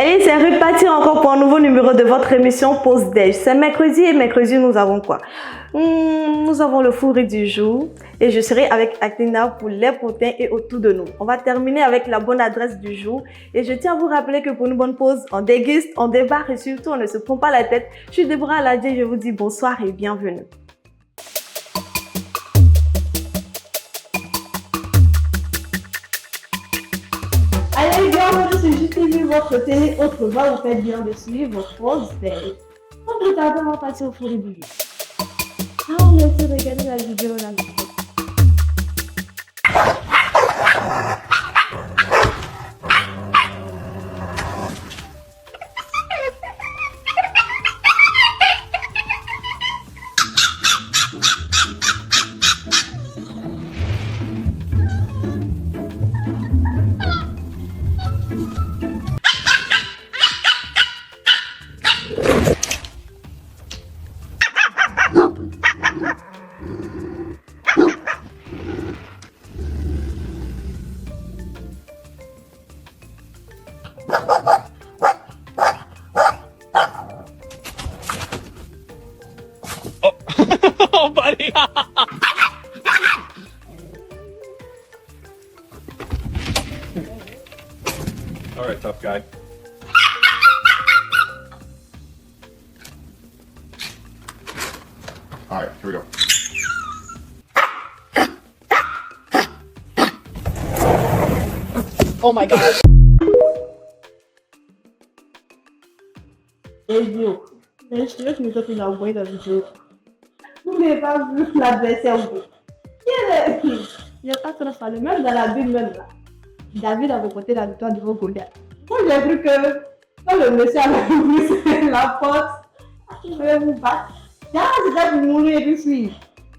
Allez, c'est reparti encore pour un nouveau numéro de votre émission Pause Déj. C'est mercredi et mercredi, nous avons quoi? Nous avons le fourré du jour et je serai avec Athena pour les potins et autour de nous. On va terminer avec la bonne adresse du jour et je tiens à vous rappeler que pour une bonne pause, on déguste, on débarque et surtout on ne se prend pas la tête. Je suis Déborah Aladji, je vous dis bonsoir et bienvenue. Allez, bienvenue sur JTV, votre télé autrement, vous faites bien de suivre votre Pause Déj. On peut d'abord passer au fourré du jour. Ah, on a aussi regardé la vidéo là. Oh, buddy. All right, tough guy. All right, here we go. Oh my gosh. Idiot. Je suis sûre que nous avons envoyé la vidéo. Vous n'avez pas vu l'adversaire ou il n'y a pas trop fallu, même dans la Bible même là. David a remporté la victoire devant Goliath. Moi j'ai cru que quand le monsieur avait ouvert la porte, il devait vous battre. C'était pour mourir et puis suivre.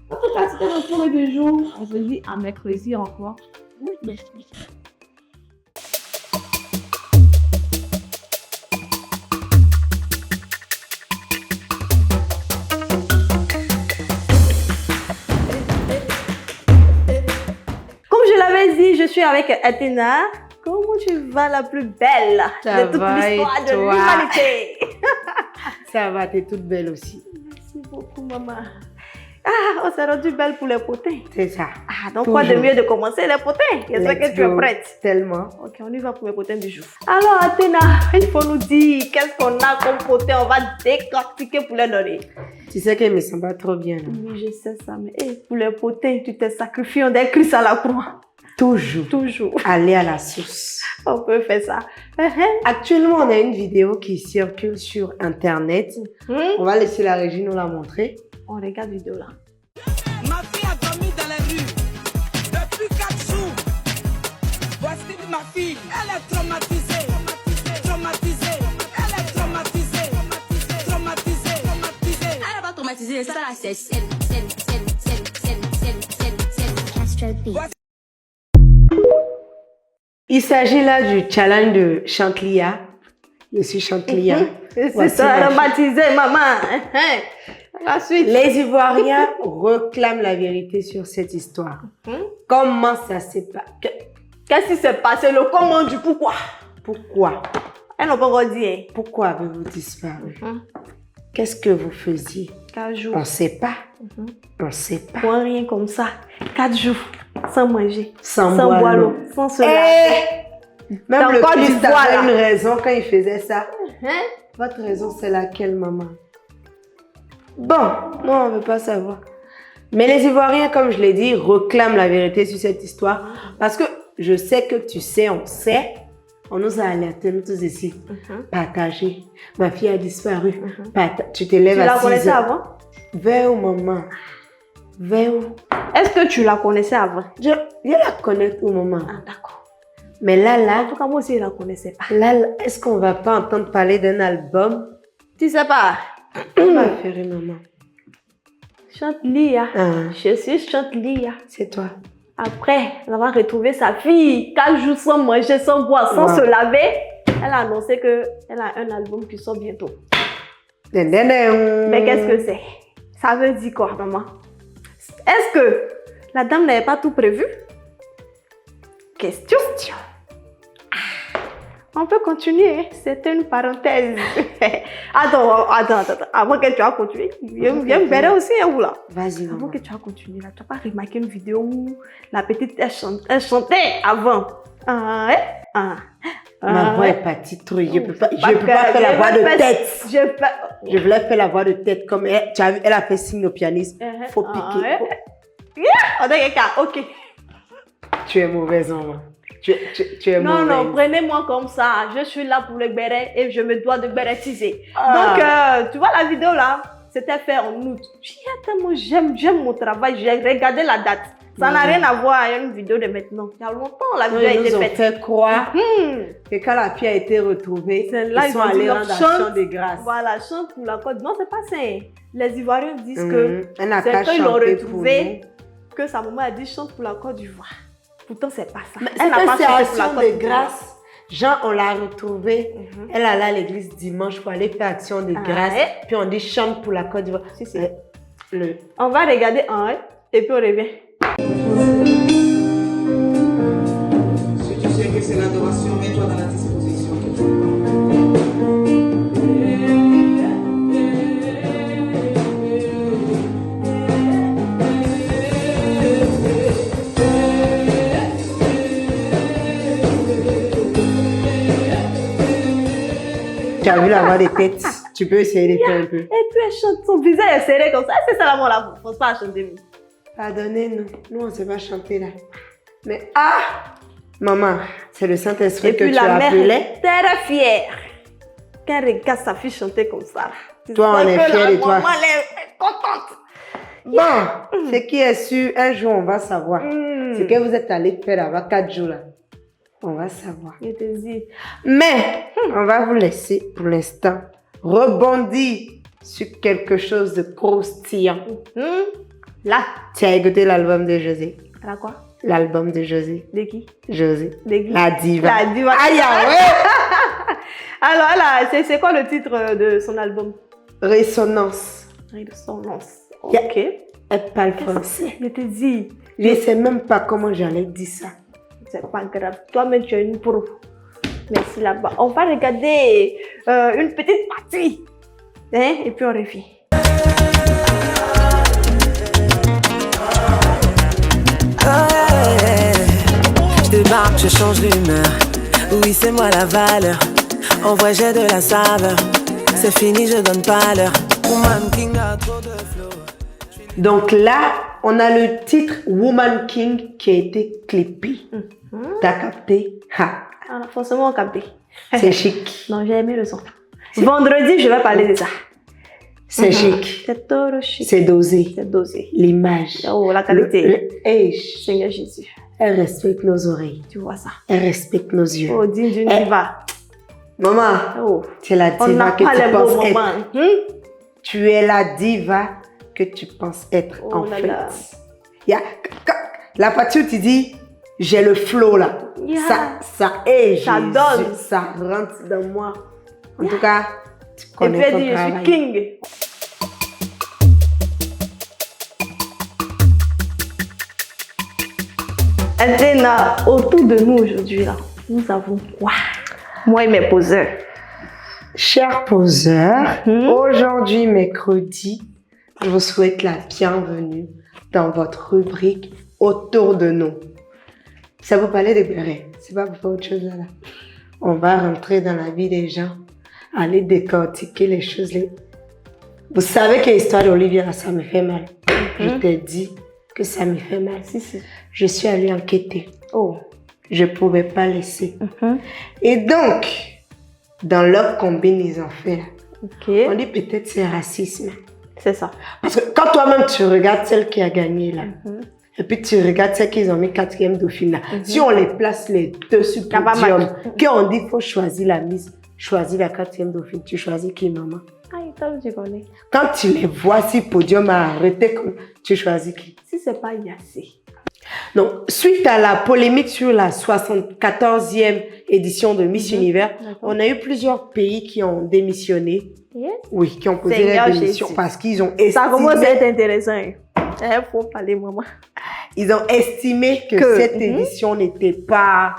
En tout cas, c'était le fourré du jour. On se dit à mercredi encore. Oui, merci. Comme je l'avais dit, je suis avec Athena. Comment tu vas, la plus belle Ça de toute va, l'histoire et de toi? l'humanité? Ça va, t'es toute belle aussi. Merci beaucoup, maman. Ah, on s'est rendu belle pour les potins. C'est ça. Ah, donc quoi de mieux de commencer les potins? J'espère que tu es prête. Tellement. Ok, on y va pour les potins du jour. Alors, Athena, il faut nous dire qu'est-ce qu'on a comme potin. On va décortiquer pour les donner. Tu sais qu'elle me sent pas trop bien. Là. Oui, je sais ça, mais pour les potins, tu t'es sacrifié, on a écrit ça à la croix. Toujours. Toujours. Aller à la source. On peut faire ça. Actuellement, on a une vidéo qui circule sur Internet. On va laisser la régie nous la montrer. On regarde la vidéo là. Ma fille a dormi dans les rues depuis 4 jours. Voici ma fille, elle est traumatisée. Traumatisée. Elle est traumatisée. Traumatisée. Elle n'est pas traumatisée, ça là c'est Il s'agit là du challenge de Chantlia. Je suis Chantlia. C'est Voici ça, ma elle a baptisé, maman. La suite. Les Ivoiriens réclament la vérité sur cette histoire. Comment ça s'est passé? Qu'est-ce qui s'est passé? Le comment du pourquoi? Pourquoi? Elles n'ont pas encore dit. Hein. Pourquoi avez-vous disparu? Qu'est-ce que vous faisiez? 4 jours. On ne sait pas. On ne sait pas. Pour rien comme ça. 4 jours. Sans manger. Sans boire boire l'eau. l'eau. Sans se laver. Même T'as le encore du Christ poids, avait là. une raison quand il faisait ça. Hein? Votre raison, c'est laquelle, maman? Bon, non, on ne veut pas savoir. Mais les Ivoiriens, comme je l'ai dit, réclament la vérité sur cette histoire. Parce que je sais que tu sais, on sait. On nous a alertés, nous tous ici. Partagez. Ma fille a disparu. Tu te lèves Tu à la 6 connaissais heures. avant? Vers où, maman? Vers où? Est-ce que tu la connaissais avant? Je la connais où, maman? Ah, d'accord. Mais En là, tout cas, moi aussi, je la connaissais pas. est-ce qu'on va pas entendre parler d'un album? Tu sais pas? Ma chérie maman. Chantlia. Ah, Je suis Chantlia. c'est toi. Après avoir retrouvé sa fille, 4 jours sans manger, sans boire, sans se laver, elle a annoncé qu'elle a un album qui sort bientôt. Mais qu'est-ce que c'est? Ça veut dire quoi, maman? Est-ce que la dame n'avait pas tout prévu? Question. On peut continuer, hein. C'était une parenthèse. Attends. Avant que tu as continué, il y a me verrai aussi, hein, vous là. Vas-y, Avant maman. que tu as continué, là, tu n'as pas remarqué une vidéo où la petite, elle chantait avant. Ma voix est partie trop. Je peux pas faire la voix de tête. Je voulais faire la voix de tête comme elle. Tu as vu, elle a fait signe au pianiste. Faut piquer. On a quelqu'un, ok. Tu es mauvaise, maman. Tu es Non, mauvaise. non, prenez-moi comme ça. Je suis là pour le béret et je me dois de bérétiser. Donc, tu vois la vidéo là, c'était fait en août. J'aime mon travail. J'ai regardé la date. Ça n'a rien à voir avec une vidéo de maintenant. Il y a longtemps, la vidéo a Ils été nous ont faite. fait croire que quand la fille a été retrouvée, Là, ils sont allés rendre action de grâce. Voilà, chante pour la Côte. Non, c'est pas ça. Les Ivoiriens disent que Elle n'a c'est qu'à quand ils l'ont chanter pour retrouvée nous. que sa maman a dit chante pour la Côte d'Ivoire. Pourtant, c'est pas ça. Mais Elle n'a pas c'est chanté pour la action Côte de d'Ivoire. grâce. Jean, on l'a retrouvée. Elle allait à l'église dimanche pour aller faire action de grâce. Puis on dit chante pour la Côte d'Ivoire. Si. On va regarder un et puis on revient. Si tu sais que c'est l'adoration, mets-toi dans la disposition. Tu as vu la voix des têtes? Tu peux essayer de faire un peu. Et puis elle chante, son visage est serré comme ça. C'est ça la mot là, faut pas chanter. Pardonnez-nous. Nous, on ne sait pas chanter là. Mais maman, c'est le Saint-Esprit Et que puis tu la as mère appelé. est très fière. Quand elle regarde sa fille chanter comme ça. Tu Toi, sais on est que fiers la de toi. maman, elle est contente. Bon, ce qui est sûr, un jour, on va savoir. Ce que vous êtes allé faire avant 4 jours là. On va savoir. Je te dis. Mais, on va vous laisser pour l'instant rebondir sur quelque chose de croustillant. Là, Tu as écouté l'album de José. là quoi? L'album de José. De qui? José. De qui? La diva. La diva. Aïe, ouais. Alors là, c'est quoi le titre de son album? Résonance. Résonance. Yeah. Ok. Elle parle français. Je te dis, Je ne sais même pas comment j'allais dire ça. c'est pas grave. Toi-même, tu es une pro. Merci là-bas. On va regarder une petite partie. Hein? Et puis on revient. Je débarque, je change d'humeur. Oui, c'est moi la valeur. En vrai, j'ai de la saveur. C'est fini, je donne pas l'heure. Woman King a trop de flow. Donc là, on a le titre Woman King qui a été clippé. T'as capté? Ha. Ah, forcément, on capté. C'est chic. Non, j'ai aimé le son. Vendredi, je vais parler de ça. C'est chic. C'est trop chic. C'est dosé. C'est dosé. L'image. Oh, la qualité. Seigneur Jésus. Elle respecte nos oreilles. Tu vois ça. Elle respecte nos yeux. Oh, digne d'une diva. Maman, Oh. tu es la On diva n'a que pas tu les beaux penses moments. être. Tu es la diva que tu penses être Oh en là fait. là. La partie où tu dis, j'ai le flow là. Yeah. Ça Ça donne. Ça rentre dans moi. En tout cas, tu Et connais puis elle ton dit, je travail. suis king. Elena, autour de nous aujourd'hui, là, nous avons quoi? Moi et mes poseurs. Chers poseurs, aujourd'hui mercredi, je vous souhaite la bienvenue dans votre rubrique Autour de nous. Ça vous parlait de béret, c'est pas pour faire autre chose là. On va rentrer dans la vie des gens, aller décortiquer les choses. Vous savez que l'histoire d'Olivia, là, ça me fait mal. Je t'ai dit que ça me fait mal. Si. Je suis allée enquêter. Oh. Je ne pouvais pas laisser. Et donc, dans leur combine, ils ont fait là. Ok. On dit peut-être c'est racisme. C'est ça. Parce que quand toi-même tu regardes celle qui a gagné là, et puis tu regardes celle qu'ils ont mis 4e dauphine là, si on les place les deux sur le Y a pas podium, match. qu'on dit qu'il faut choisir la mise, choisis la 4e dauphine, tu choisis qui, maman? Ah, toi, tu connais. Quand tu les vois si le podium a arrêté, tu choisis qui? Si c'est pas Yassé. Donc, suite à la polémique sur la 74e édition de Miss Univers, on a eu plusieurs pays qui ont démissionné. Yes. Oui, qui ont posé Seigneur la démission Jésus. parce qu'ils ont Ça commence à estimé, être intéressant. Il faut parler, maman. ils ont estimé que cette édition n'était pas...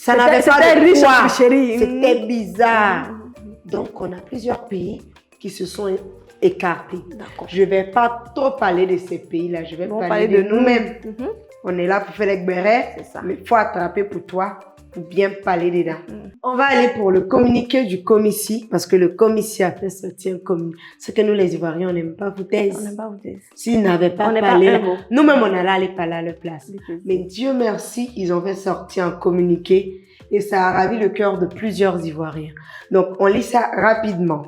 Ça n'avait pas C'était de riche en poids. tricherie. C'était bizarre. Donc, on a plusieurs pays qui se sont écartés. D'accord. Je ne vais pas trop parler de ces pays-là. Je vais On va parler parler de de nous. nous-mêmes. Mhm. On est là pour faire les bérets, C'est ça. mais il faut attraper pour toi, pour bien parler dedans. On va aller pour le communiqué du Comici, parce que le Comici a fait sortir un communiqué. Ce que nous, les Ivoiriens, on n'aime pas foutaise. On n'aime pas vous dire. S'ils n'avaient pas On n'est pas parlé, un mot. nous-mêmes, on allait aller parler à leur place. Mais Dieu merci, ils ont fait sortir un communiqué et ça a ravi le cœur de plusieurs Ivoiriens. Donc, on lit ça rapidement.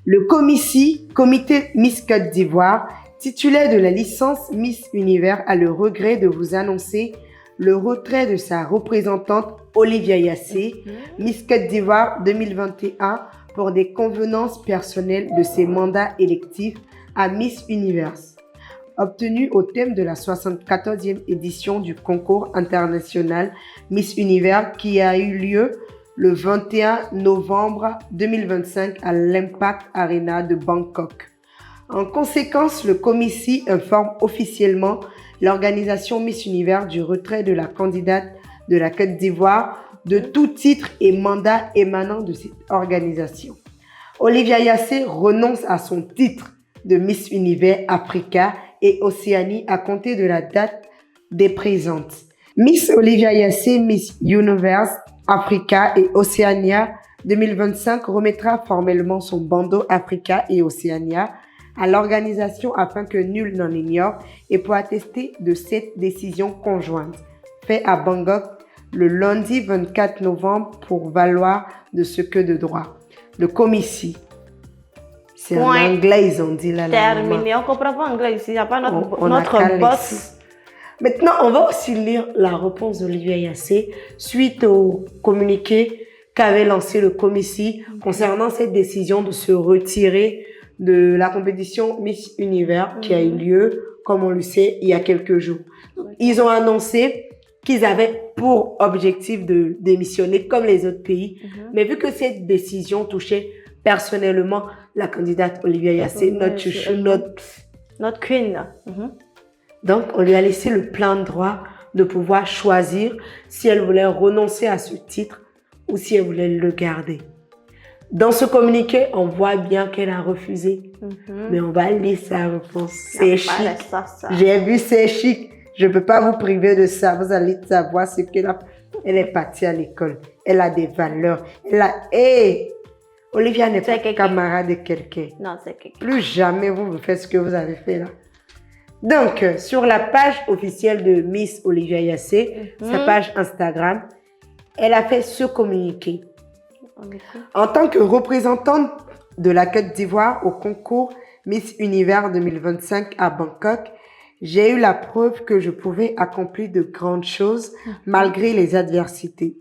Le Comici, Comité Miss Côte d'Ivoire, titulaire de la licence Miss Univers, a le regret de vous annoncer le retrait de sa représentante Olivia Yassé, Miss Côte d'Ivoire 2021, pour des convenances personnelles de ses mandats électifs à Miss Univers. Obtenue au thème de la 74e édition du concours international Miss Univers qui a eu lieu le 21 novembre 2025 à l'Impact Arena de Bangkok. En conséquence, le Comici informe officiellement l'organisation Miss Univers du retrait de la candidate de la Côte d'Ivoire de tout titre et mandat émanant de cette organisation. Olivia Yassé renonce à son titre de Miss Univers Africa et Océanie à compter de la date des présentes. Miss Olivia Yassé, Miss Universe Africa et Océania 2025 remettra formellement son bandeau Africa et Océania à l'organisation afin que nul n'en ignore et pour attester de cette décision conjointe, faite à Bangkok le lundi 24 novembre pour valoir de ce que de droit. Le Comici. C'est en Point. anglais, ils ont dit là. Terminé. On ne comprend pas anglais ici. Il n'y a pas notre, On a notre calé boss. ici. Maintenant, on va aussi lire la réponse d'Olivia Yassé suite au communiqué qu'avait lancé le Comici concernant cette décision de se retirer de la compétition Miss Univers qui a eu lieu, comme on le sait, il y a quelques jours. Ils ont annoncé qu'ils avaient pour objectif de démissionner comme les autres pays. Mais vu que cette décision touchait personnellement la candidate Olivia Yassé, notre chouchou, Notre queen. Mhm. donc, on lui a laissé le plein droit de pouvoir choisir si elle voulait renoncer à ce titre ou si elle voulait le garder. Dans ce communiqué, on voit bien qu'elle a refusé. Mais on va lire sa réponse. C'est chic. Ça. J'ai vu, c'est chic. Je ne peux pas vous priver de ça. Vous allez savoir ce qu'elle a. Elle est partie à l'école. Elle a des valeurs. Olivia n'est pas camarade de quelqu'un. Non, c'est quelqu'un. Plus jamais vous faites ce que vous avez fait là. Donc, sur la page officielle de Miss Olivia Yassé, sa page Instagram, elle a fait ce communiqué. En tant que représentante de la Côte d'Ivoire au concours Miss Univers 2025 à Bangkok, j'ai eu la preuve que je pouvais accomplir de grandes choses malgré les adversités.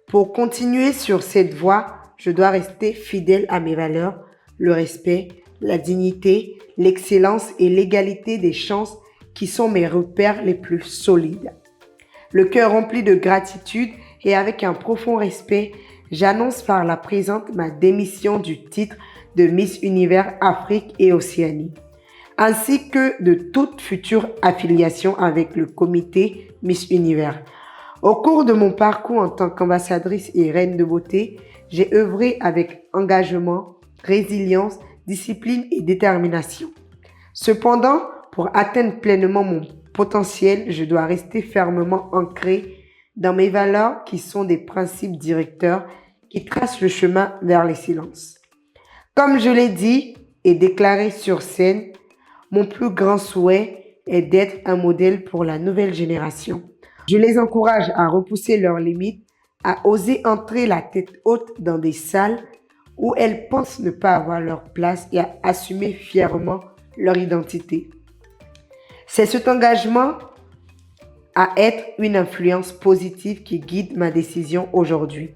Pour continuer sur cette voie, je dois rester fidèle à mes valeurs, le respect, la dignité, l'excellence et l'égalité des chances qui sont mes repères les plus solides. Le cœur rempli de gratitude et avec un profond respect, j'annonce par la présente ma démission du titre de Miss Univers Afrique et Océanie, ainsi que de toute future affiliation avec le comité Miss Univers. Au cours de mon parcours en tant qu'ambassadrice et reine de beauté, j'ai œuvré avec engagement, résilience, discipline et détermination. Cependant, pour atteindre pleinement mon potentiel, je dois rester fermement ancré dans mes valeurs qui sont des principes directeurs qui tracent le chemin vers l'excellence. Comme je l'ai dit et déclaré sur scène, mon plus grand souhait est d'être un modèle pour la nouvelle génération. Je les encourage à repousser leurs limites, à oser entrer la tête haute dans des salles où elles pensent ne pas avoir leur place et à assumer fièrement leur identité. C'est cet engagement à être une influence positive qui guide ma décision aujourd'hui.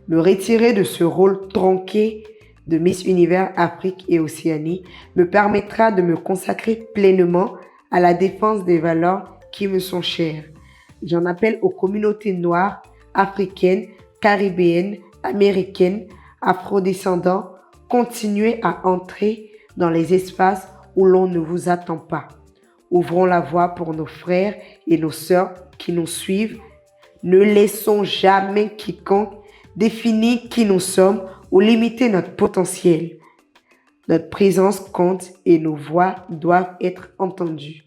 Me retirer de ce rôle tronqué de Miss Univers Afrique et Océanie me permettra de me consacrer pleinement à la défense des valeurs qui me sont chères. J'en appelle aux communautés noires, africaines, caribéennes, américaines, afrodescendants, continuez à entrer dans les espaces où l'on ne vous attend pas. Ouvrons la voie pour nos frères et nos sœurs qui nous suivent Ne laissons jamais quiconque définir qui nous sommes ou limiter notre potentiel. Notre présence compte et nos voix doivent être entendues.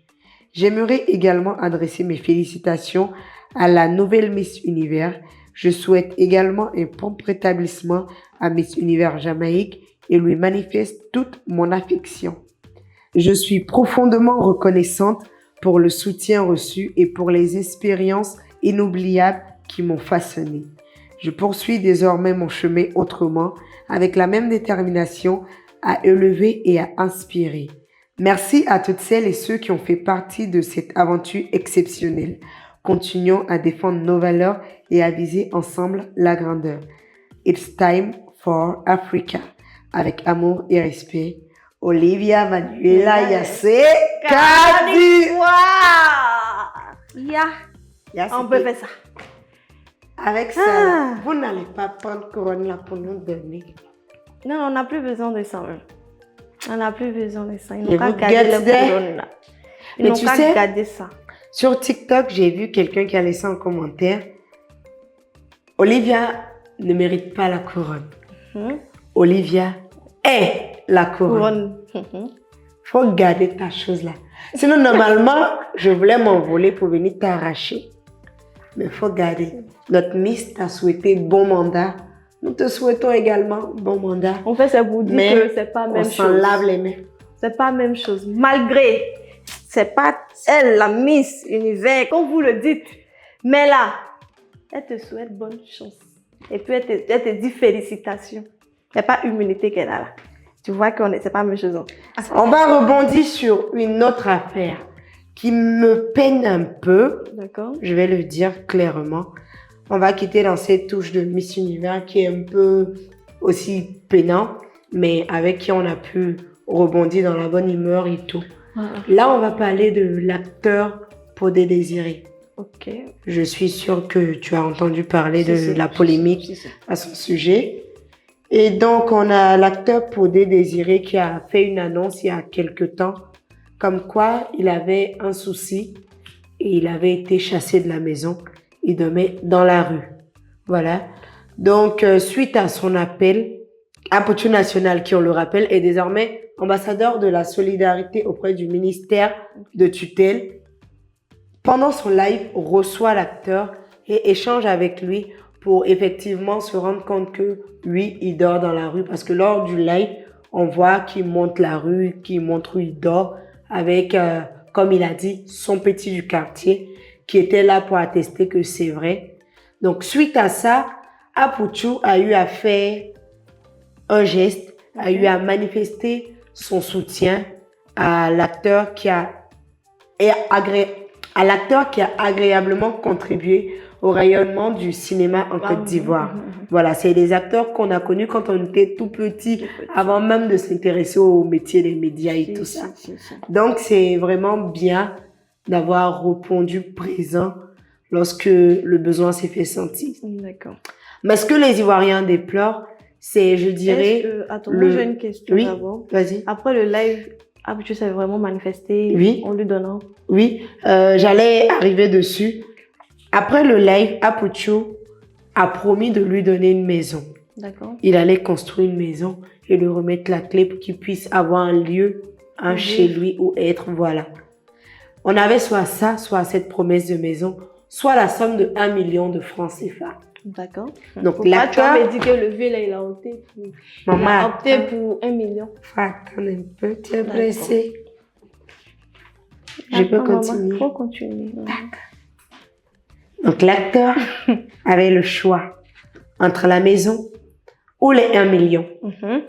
J'aimerais également adresser mes félicitations à la nouvelle Miss Univers. Je souhaite également un prompt rétablissement à Miss Univers Jamaïque et lui manifeste toute mon affection. Je suis profondément reconnaissante pour le soutien reçu et pour les expériences inoubliables qui m'ont façonné. Je poursuis désormais mon chemin autrement, avec la même détermination à élever et à inspirer. Merci à toutes celles et ceux qui ont fait partie de cette aventure exceptionnelle. Continuons à défendre nos valeurs et à viser ensemble la grandeur. It's time for Africa. Avec amour et respect, Olivia Manuela Yassé Kadi. On peut faire ça. Avec ça, là, vous n'allez pas prendre couronne là pour nous donner. Non, on n'a plus besoin de ça. On n'a plus besoin de ça. Ils Et n'ont qu'à vous garder gardez- les couronnes là. Ils Mais n'ont tu qu'à sais- garder ça. Sur TikTok, j'ai vu quelqu'un qui a laissé un commentaire. Olivia ne mérite pas la couronne. Mhm. Olivia est la couronne. Couronne. Faut garder ta chose là. Sinon, normalement, je voulais m'envoler pour venir t'arracher. Mais faut garder. Notre Miss t'a souhaité bon mandat. Nous te souhaitons également bon mandat. En fait, c'est pour dire Mais que c'est pas la on même s'en chose. lave les mains. C'est pas la même chose. Malgré, c'est pas elle, la Miss Univers, comme vous le dites. Mais là, elle te souhaite bonne chance. Et puis, elle te dit félicitations. Il n'y a pas humilité qu'elle a là. Tu vois que c'est pas la même chose. On va rebondir sur une autre affaire qui me peine un peu. D'accord. Je vais le dire clairement. On va quitter dans cette touche de Miss Univers qui est un peu aussi peinant, mais avec qui on a pu rebondir dans la bonne humeur et tout. Là, on va parler de l'acteur Podé Désiré. Ok. Je suis sûre que tu as entendu parler de Si, la si, polémique si, si. à son sujet. Et donc, on a l'acteur Podé Désiré qui a fait une annonce il y a quelque temps, comme quoi il avait un souci et il avait été chassé de la maison. Il dormait dans la rue. Voilà. Donc, suite à son appel, Apotu National, qui on le rappelle, est désormais ambassadeur de la solidarité auprès du ministère de tutelle. Pendant son live, on reçoit l'acteur et échange avec lui pour effectivement se rendre compte que lui, il dort dans la rue. Parce que lors du live, on voit qu'il monte la rue, qu'il montre où il dort avec, comme il a dit, son petit du quartier qui était là pour attester que c'est vrai. Donc, suite à ça, Apotu a eu à faire un geste, a eu à manifester son soutien à l'acteur qui a agréablement contribué au rayonnement du cinéma en Côte d'Ivoire. Voilà, c'est des acteurs qu'on a connus quand on était tout petit, avant même de s'intéresser au métier des médias et tout ça. Donc, c'est vraiment bien d'avoir répondu présent lorsque le besoin s'est fait sentir. D'accord. Mais ce que les Ivoiriens déplorent, c'est, je dirais... Attends, moi j'ai une question Oui, d'abord. vas-y. Après le live, Apotu s'est vraiment manifesté Oui. en lui donnant. Oui, j'allais arriver dessus. Après le live, Apotu a promis de lui donner une maison. D'accord. Il allait construire une maison et lui remettre la clé pour qu'il puisse avoir un lieu, chez lui où être, voilà. On avait soit ça, soit cette promesse de maison, soit la somme de 1 million de francs CFA. D'accord. Donc Pourquoi tu l'acteur... m'as dit que le vieux là, il a opté pour, Maman, il a opté pour 1 million. faut attendre un peu, tu es pressée. Je peux Attends, maman, continuer. faut continuer. Donc l'acteur avait le choix entre la maison ou les 1 million. Mhm.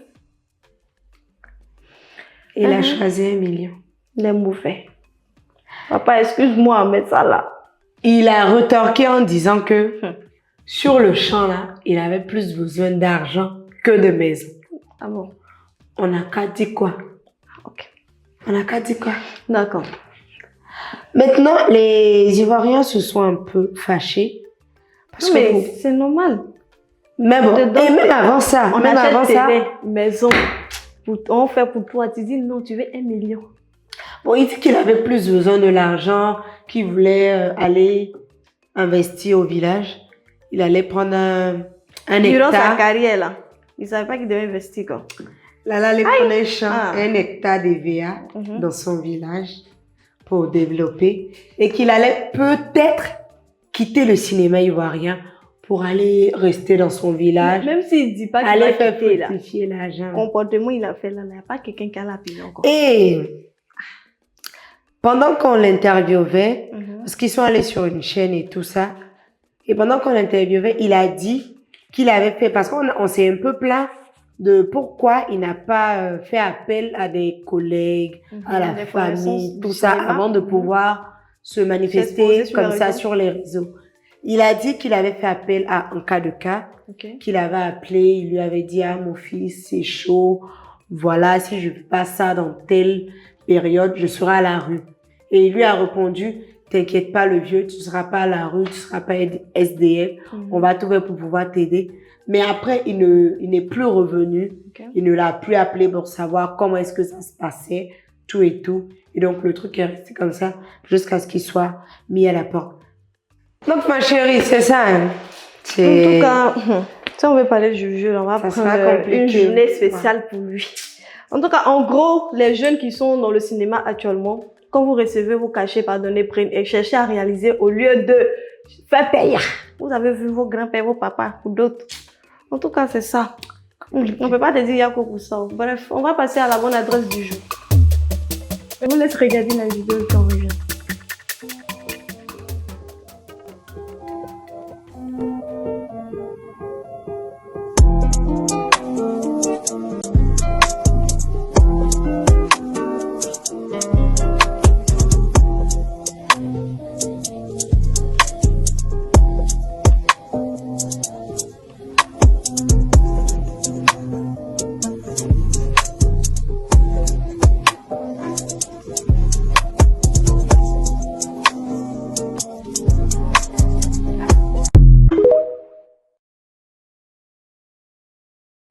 Il a choisi 1 million. Les mauvais. Papa, excuse-moi, mais ça là. Il a retorqué en disant que sur le champ là, il avait plus besoin d'argent que de maison. Ah bon? On n'a qu'à dire quoi? Ok. On n'a qu'à dire quoi? D'accord. Maintenant, les Ivoiriens se sont un peu fâchés. Parce Mais que c'est normal. mais bon, Dedans, et même avant ça, On même avant achète ça, télé, maison. On fait pour toi. Tu dis non, tu veux 1 million. bon, il dit qu'il avait plus besoin de l'argent, qu'il voulait aller investi au village. Il allait prendre un Durant sa hectare. carrière, là, il ne savait pas qu'il devait investir. Quoi. Là, allait prendre un champ, Ah. un hectare de VA Mhm. dans son village pour développer. Et qu'il allait peut-être quitter le cinéma ivoirien pour aller rester dans son village. Même s'il ne dit pas qu'il Aller va faire quitter, là. fructifier l'argent. Comportement, il a fait là. Il n'y a pas quelqu'un qui a la pile encore. Et pendant qu'on l'interviewait, Mhm. parce qu'ils sont allés sur une chaîne et tout ça, et pendant qu'on l'interviewait, il a dit qu'il avait fait, parce qu'on s'est un peu plaint de pourquoi il n'a pas fait appel à des collègues, à la Des famille, connaissances tout du ça, cinéma. avant de Mhm. pouvoir se S'exposer manifester sur les comme ça réseaux. sur les réseaux. Il a dit qu'il avait fait appel à un cas de cas, Ok. qu'il avait appelé, il lui avait dit, ah, mon fils, c'est chaud, voilà, si je fais pas ça dans telle période, je serai à la rue. Et il lui a répondu, t'inquiète pas, le vieux, tu seras pas à la rue, tu seras pas SDF, on va tout faire pour pouvoir t'aider. Mais après, il n'est plus revenu, Ok. il ne l'a plus appelé pour savoir comment est-ce que ça se passait, tout et tout. Et donc, le truc est resté comme ça jusqu'à ce qu'il soit mis à la porte. Donc, ma chérie, c'est ça, hein. En C'est... tout cas, si on veut parler du jeu, on va Ça prendre sera compliqué. une journée spéciale pour lui. En tout cas, en gros, les jeunes qui sont dans le cinéma actuellement, quand vous recevez vos cachets, pardonnez, prenez et cherchez à réaliser au lieu de faire payer. Vous avez vu vos grands-pères, vos papas ou d'autres. En tout cas, c'est ça. On ne peut pas te dire Yako pour ça. Bref, on va passer à la bonne adresse du jour. Je vous laisse regarder la vidéo et puis on revient.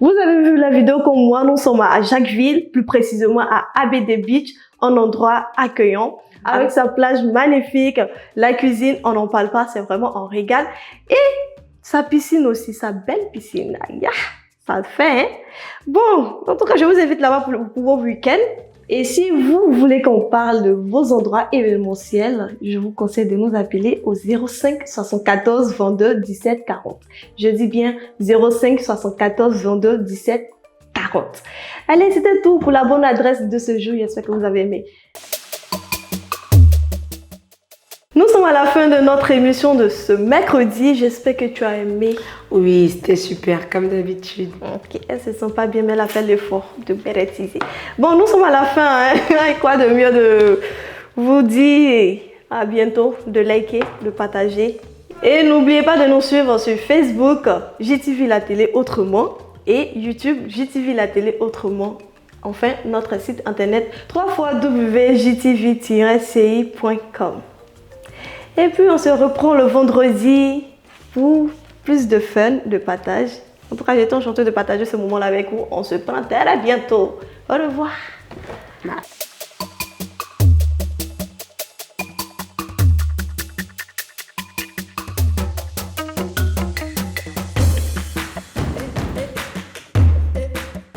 Vous avez vu la vidéo comme moi, nous sommes à Jacquesville, plus précisément à ABD Beach, un endroit accueillant, avec sa plage magnifique, la cuisine, on n'en parle pas, c'est vraiment un régal, et sa piscine aussi, sa belle piscine, aïe, ça le fait, hein? Bon, en tout cas, je vous invite là-bas pour vos week-ends, et si vous voulez qu'on parle de vos endroits événementiels, je vous conseille de nous appeler au 05 74 22 17 40. Je dis bien 05 74 22 17 40. Allez, c'était tout pour la bonne adresse de ce jour. J'espère que vous avez aimé. Nous sommes à la fin de notre émission de ce mercredi. J'espère que tu as aimé. Oui, c'était super, comme d'habitude. Ok, elle se sent pas bien, mais elle a fait l'effort de bérétiser. Bon, nous sommes à la fin. Hein? Et quoi de mieux de vous dire à bientôt, de liker, de partager. Et n'oubliez pas de nous suivre sur Facebook, JTV La Télé Autrement, et YouTube, JTV La Télé Autrement. Enfin, notre site internet www.jtv-ci.com. Et puis, on se reprend le vendredi pour plus de fun, de partage. En tout cas, j'étais enchantée de partager ce moment-là avec vous. On se prend très bientôt. Au revoir.